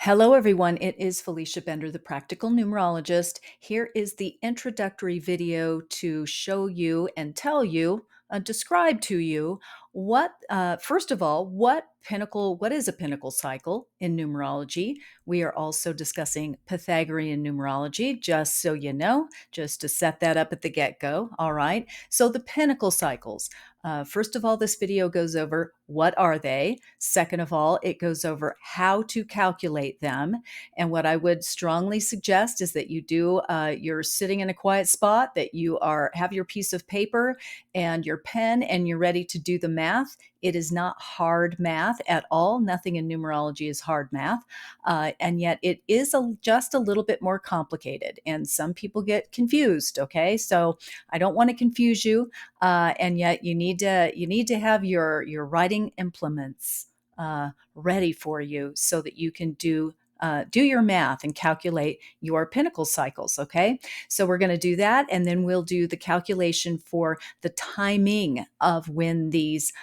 Hello, everyone. It is Felicia Bender, the practical numerologist. Here is the introductory video to show you and tell you, describe to you first of all, what is a pinnacle cycle in numerology? We are also discussing Pythagorean numerology, just so you know, just to set that up at the get go. All right. So, the pinnacle cycles. First of all, this video goes over what are they. Second of all, it goes over how to calculate them. And what I would strongly suggest is that you're sitting in a quiet spot, that have your piece of paper and your pen, and you're ready to do the math. It is not hard math at all. Nothing in numerology is hard math. And yet it is just a little bit more complicated. And some people get confused. Okay. So I don't want to confuse you. And yet you need to have your writing implements ready for you so that you can do your math and calculate your pinnacle cycles. Okay, so we're going to do that, and then we'll do the calculation for the timing of when these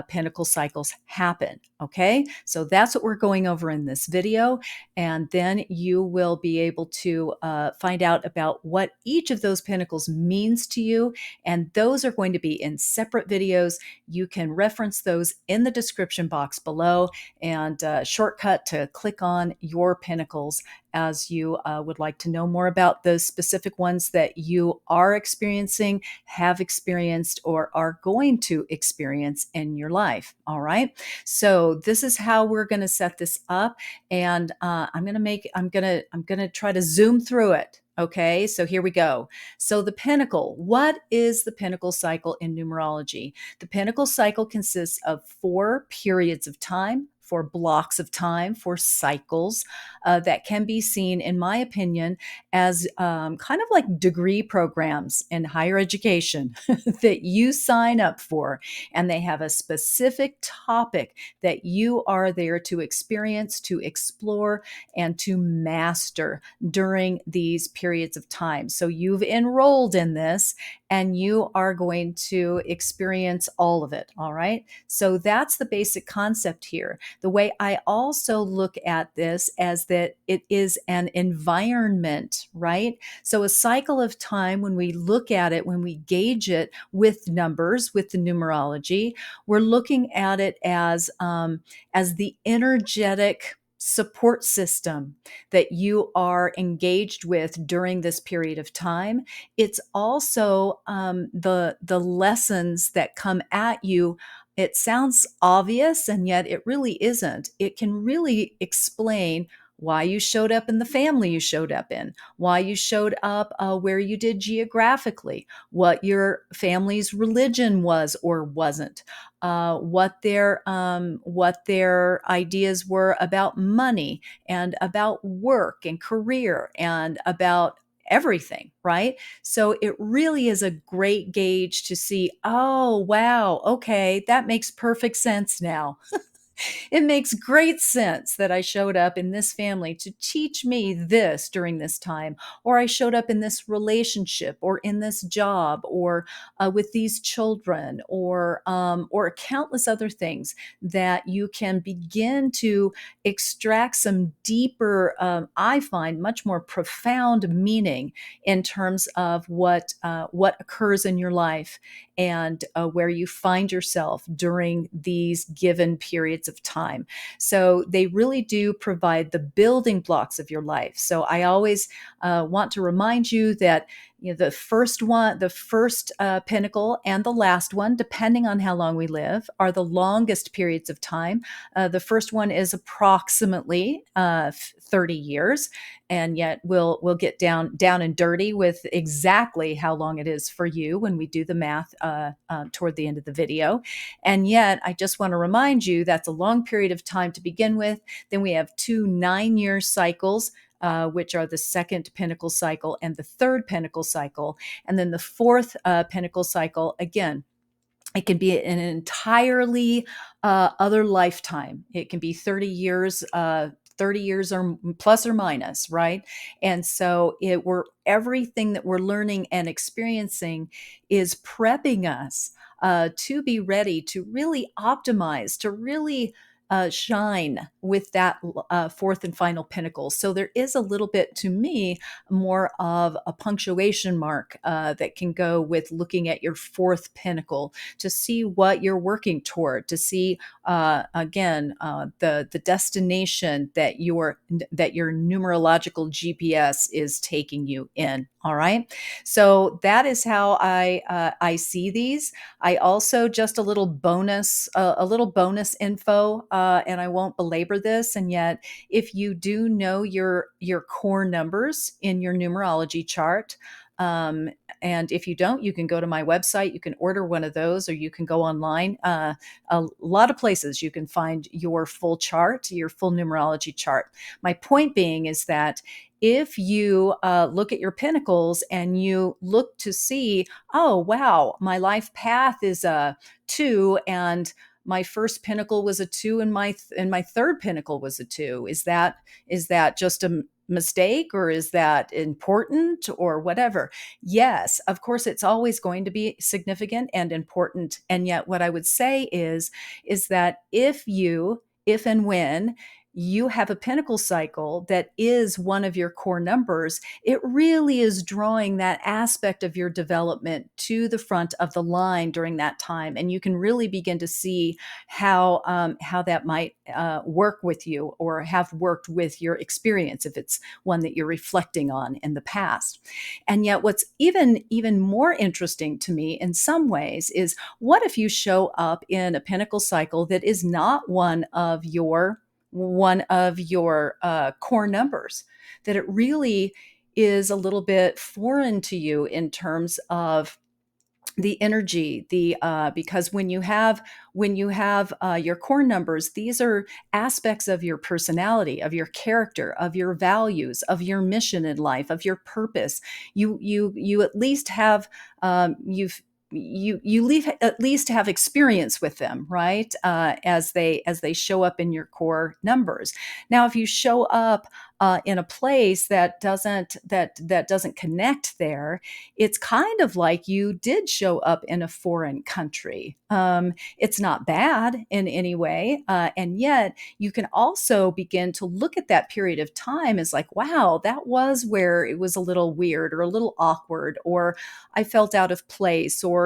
pinnacle cycles happen. Okay, so that's what we're going over in this video, and then you will be able to find out about what each of those pinnacles means to you, and those are going to be in separate videos. You can reference those in the description box below, and shortcut to click on your pinnacles as you would like to know more about the specific ones that you are experiencing, have experienced, or are going to experience in your life. All right. So this is how we're going to set this up, and I'm gonna try to zoom through it. Okay, so here we go. So the pinnacle, what is the pinnacle cycle in numerology? The pinnacle cycle consists of 4 periods of time, 4 blocks of time, 4 cycles that can be seen, in my opinion, as kind of like degree programs in higher education that you sign up for. And they have a specific topic that you are there to experience, to explore, and to master during these periods of time. So you've enrolled in this and you are going to experience all of it. All right. So that's the basic concept here. The way I also look at this as that it is an environment, right? So a cycle of time, when we look at it, when we gauge it with numbers, with the numerology, we're looking at it as the energetic support system that you are engaged with during this period of time. It's also the lessons that come at you. It sounds obvious, and yet it really isn't. It can really explain why you showed up in the family you showed up in, why you showed up where you did geographically, what your family's religion was or wasn't, what their ideas were about money and about work and career and about everything, right? So it really is a great gauge to see, oh, wow, okay, that makes perfect sense now. It makes great sense that I showed up in this family to teach me this during this time, or I showed up in this relationship, or in this job, or with these children, or countless other things that you can begin to extract some deeper, I find, much more profound meaning in terms of what occurs in your life and where you find yourself during these given periods of time. So they really do provide the building blocks of your life. So I always want to remind you that the first pinnacle and the last one, depending on how long we live, are the longest periods of time. The first one is approximately 30 years, and yet we'll get down and dirty with exactly how long it is for you when we do the math toward the end of the video. And yet, I just want to remind you that's a long period of time to begin with. Then we have 2 9-year cycles, which are the second pinnacle cycle and the third pinnacle cycle. And then the fourth pinnacle cycle, again, it can be an entirely other lifetime. It can be 30 years, 30 years or plus or minus, right? And so everything that we're learning and experiencing is prepping us to be ready to really optimize, to really shine with that fourth and final pinnacle. So there is a little bit, to me, more of a punctuation mark that can go with looking at your fourth pinnacle to see what you're working toward, to see again the destination that your numerological GPS is taking you in. All right, so that is how I see these. I also, just a little bonus info, and I won't belabor this. And yet, if you do know your core numbers in your numerology chart, um, and if you don't, you can go to my website. You can order one of those, or you can go online. A lot of places you can find your full chart, your full numerology chart. My point being is that if you look at your pinnacles and you look to see, oh wow, my life path is a 2, and my first pinnacle was a 2, and my third pinnacle was a 2. Is that just a mistake, or is that important, or whatever? Yes, of course, it's always going to be significant and important. And yet, what I would say is that if and when you have a pinnacle cycle that is one of your core numbers, it really is drawing that aspect of your development to the front of the line during that time. And you can really begin to see how that might work with you, or have worked with your experience if it's one that you're reflecting on in the past. And yet, what's even more interesting to me in some ways is, what if you show up in a pinnacle cycle that is not one of your core numbers, that it really is a little bit foreign to you in terms of the energy, the because when you have your core numbers, these are aspects of your personality, of your character, of your values, of your mission in life, of your purpose. You at least have at least have experience with them, right? As they show up in your core numbers. Now, if you show up in a place that doesn't connect there, it's kind of like you did show up in a foreign country. It's not bad in any way. And yet, you can also begin to look at that period of time as like, wow, that was where it was a little weird, or a little awkward, or I felt out of place, or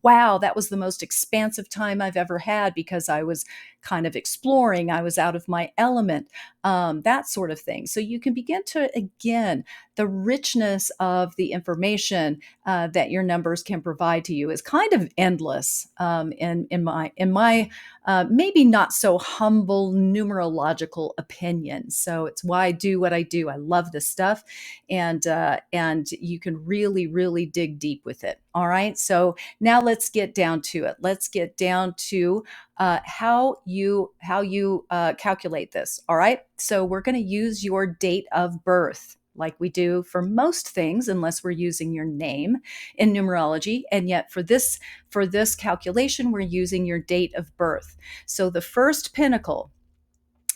wow, that was the most expansive time I've ever had, because I was kind of exploring, I was out of my element, that sort of thing. So you can begin to, again, the richness of the information that your numbers can provide to you is kind of endless, in my maybe not so humble numerological opinion. So it's why I do what I do. I love this stuff, and you can really dig deep with it. All right. So now let's get down to it. Let's get down to how you calculate this. All right. So we're going to use your date of birth, like we do for most things, unless we're using your name in numerology. And yet for this calculation, we're using your date of birth. So the first pinnacle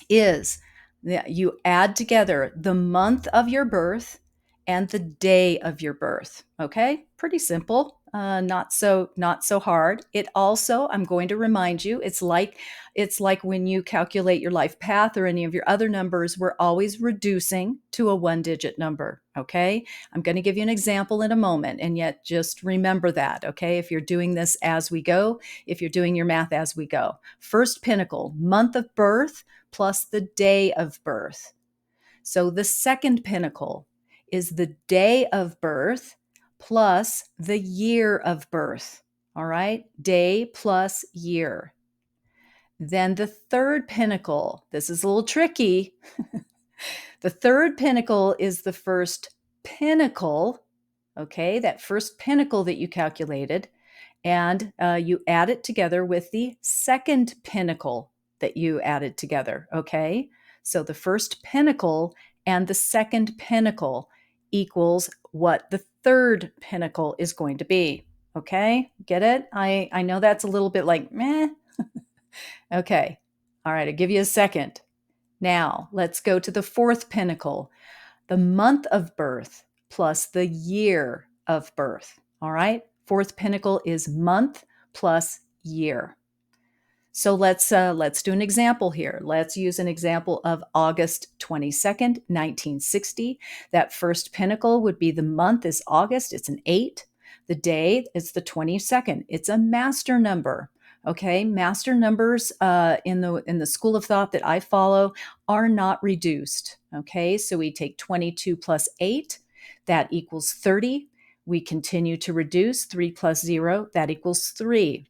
is that you add together the month of your birth and the day of your birth. Okay, pretty simple. Not so hard. It also, I'm going to remind you, it's like when you calculate your life path or any of your other numbers, we're always reducing to a one-digit number. Okay, I'm going to give you an example in a moment, and yet just remember that. Okay, if you're doing this as we go, if you're doing your math as we go, first pinnacle, month of birth plus the day of birth. So the second pinnacle is the day of birth plus the year of birth. All right, day plus year. Then the third pinnacle, this is a little tricky. The third pinnacle is the first pinnacle, okay, that first pinnacle that you calculated, and you add it together with the second pinnacle that you added together, okay? So the first pinnacle and the second pinnacle equals what the third pinnacle is going to be, okay? Get it? I know that's a little bit like, meh. Okay, all right, I'll give you a second. Now, let's go to the fourth pinnacle, the month of birth plus the year of birth. All right. Fourth pinnacle is month plus year. So let's do an example here. Let's use an example of August 22nd, 1960. That first pinnacle would be the month is August. It's an 8. The day is the 22nd. It's a master number. Okay, master numbers in the school of thought that I follow are not reduced. Okay, so we take 22 plus 8, that equals 30. We continue to reduce 3 plus 0, that equals 3.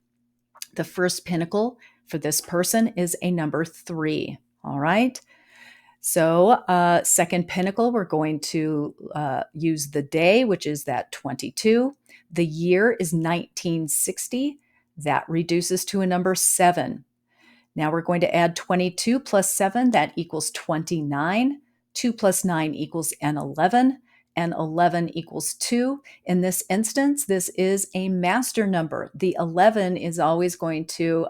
The first pinnacle for this person is a number 3. All right. So, second pinnacle, we're going to use the day, which is that 22. The year is 1960. That reduces to a number 7. Now we're going to add 22 plus 7. That equals 29. 2 plus 9 equals an 11. And 11 equals 2. In this instance, this is a master number. The 11 is always going to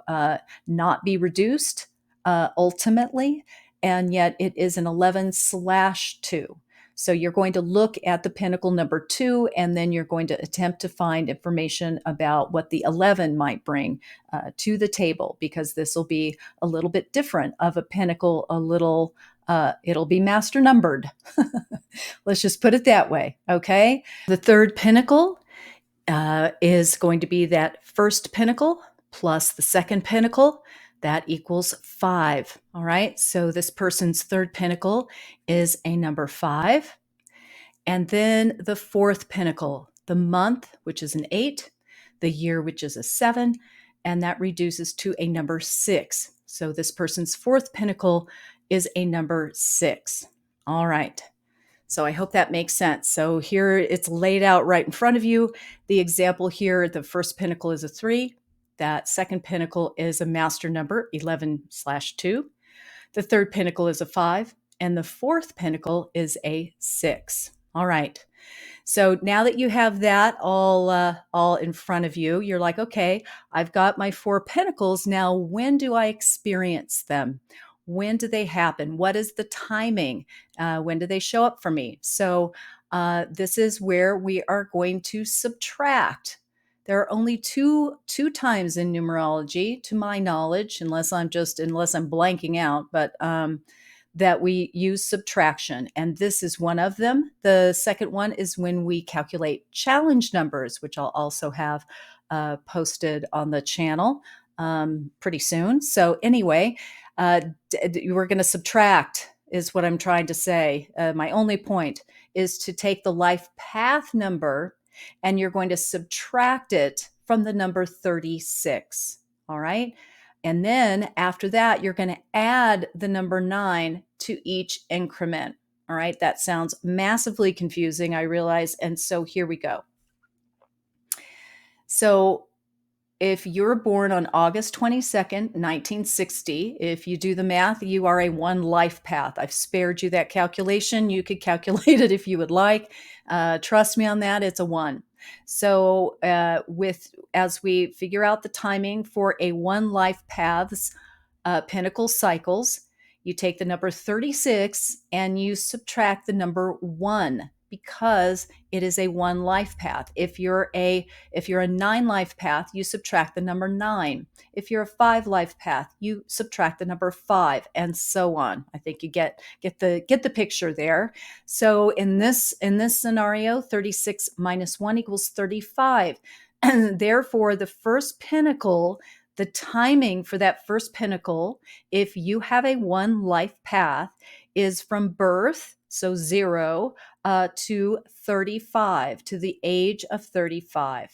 not be reduced ultimately, and yet it is an 11 slash 2. So you're going to look at the pinnacle number 2, and then you're going to attempt to find information about what the 11 might bring to the table, because this will be a little bit different of a pinnacle, it'll be master numbered. Let's just put it that way, okay? The third pinnacle is going to be that first pinnacle plus the second pinnacle. That equals 5, all right? So this person's third pinnacle is a number 5. And then the fourth pinnacle, the month, which is an 8, the year, which is a 7, and that reduces to a number 6. So this person's fourth pinnacle is a number 6. All right. So I hope that makes sense. So here it's laid out right in front of you. The example here, the first pinnacle is a 3. That second pinnacle is a master number, 11 slash 2. The third pinnacle is a 5. And the fourth pinnacle is a 6. All right. So now that you have that all in front of you, you're like, okay, I've got my 4 pinnacles. Now, when do I experience them? When do they happen? What is the timing? When do they show up for me? So this is where we are going to subtract. There are only two times in numerology, to my knowledge, unless I'm blanking out, but that we use subtraction. And this is one of them. The second one is when we calculate challenge numbers, which I'll also have posted on the channel pretty soon. So anyway, we're going to subtract is what I'm trying to say. My only point is to take the life path number and you're going to subtract it from the number 36. All right. And then after that, you're going to add the number 9 to each increment. All right. That sounds massively confusing, I realize. And so here we go. So if you're born on August 22nd, 1960, if you do the math, you are a 1 life path. I've spared you that calculation. You could calculate it if you would like. Trust me on that, it's a 1. So as we figure out the timing for a 1 life path's Pinnacle Cycles, you take the number 36 and you subtract the number 1, because it is a 1 life path. If you're a 9 life path, you subtract the number 9. If you're a 5 life path, you subtract the number 5, and so on. I think you get the picture there. So in this scenario, 36 minus 1 equals 35. And therefore, the first pinnacle, the timing for that first pinnacle, if you have a 1 life path, is from birth, so 0, to 35, to the age of 35.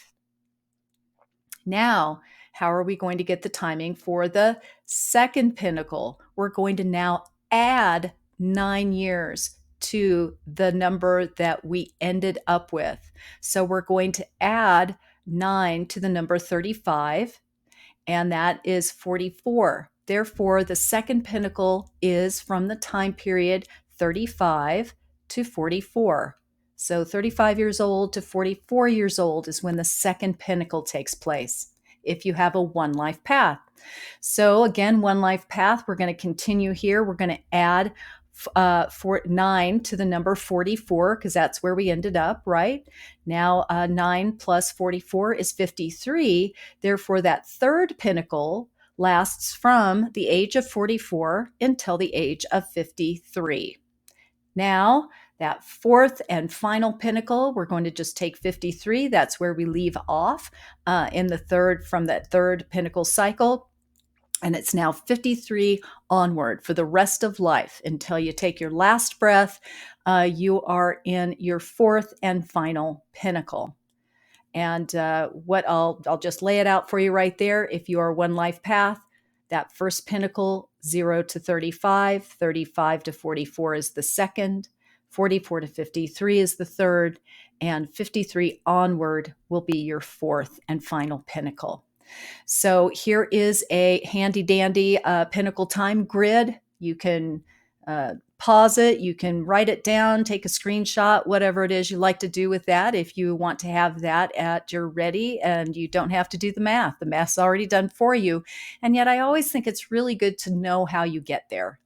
Now, how are we going to get the timing for the second pinnacle? We're going to now add 9 years to the number that we ended up with. So we're going to add 9 to the number 35, and that is 44. Therefore, the second pinnacle is from the time period 35 to 44. So 35 years old to 44 years old is when the second pinnacle takes place, if you have a 1 life path. So again, 1 life path, we're going to continue here. We're going to add 9 to the number 44, because that's where we ended up, right? Now 9 plus 44 is 53. Therefore, that third pinnacle, lasts from the age of 44 until the age of 53. Now, that fourth and final pinnacle, we're going to just take 53. That's where we leave off in the third, from that third pinnacle cycle. And it's now 53 onward for the rest of life until you take your last breath. You are in your fourth and final pinnacle. And what I'll just lay it out for you right there. If you are one life path, that first pinnacle, 0 to 35, 35 to 44 is the second, 44 to 53 is the third, and 53 onward will be your fourth and final pinnacle. So here is a handy dandy pinnacle time grid. You can pause it, you can write it down, take a screenshot, whatever it is you like to do with that. If you want to have that at your ready and you don't have to do the math's already done for you. And yet I always think it's really good to know how you get there.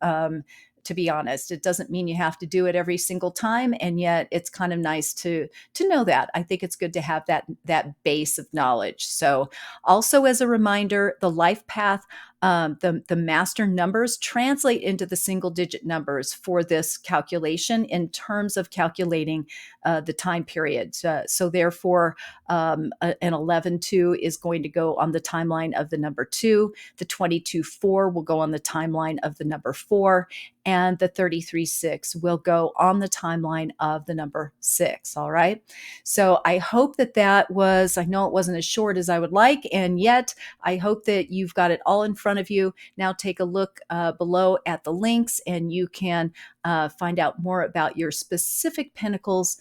To be honest, it doesn't mean you have to do it every single time, and yet it's kind of nice to know that. I think it's good to have that base of knowledge. So also, as a reminder, the life path, the master numbers translate into the single digit numbers for this calculation in terms of calculating the time period. So therefore, an 11-2 is going to go on the timeline of the number 2. The 22-4 will go on the timeline of the number 4. And the 33-6 will go on the timeline of the number 6. All right. So I hope that was, I know it wasn't as short as I would like, and yet I hope that you've got it all in front of you. Now take a look below at the links, and you can find out more about your specific pinnacles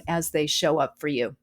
as they show up for you.